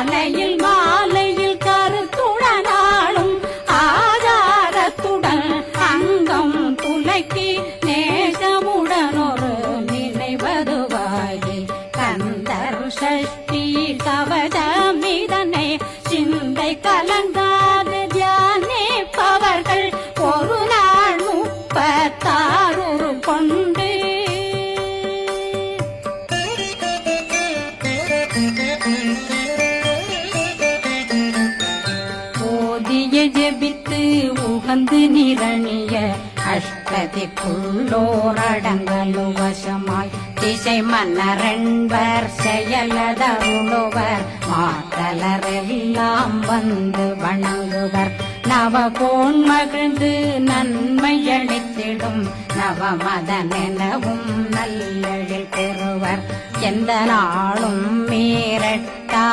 காலையில் மாலையில் கருத்துடனாலும் ஆதாரத்துடன் அங்கம் துலக்கி நேசமுடனொரு நினைவதுவாகி கந்தர் சஷ்டி கவசமிதனை சிந்தை கலங்காத தியானிப்பவர்கள் ஒரு நாள் 36 கொண்டு ஓதிய ஜெபித்து உகந்து நிரணிய அஷ்டதிக்குள்ளோரடங்கலு வசமாய் திசை மன்னரென்பர் செயலதருளுவர் மாத்தலரெல்லாம் வந்து வணங்குவர் நவகோன் மகிழ்ந்து நன்மையளித்திடும் நவமதனெனவும் நல்லெழில் பெறுவர் எந்த நாளும் மீறட்டா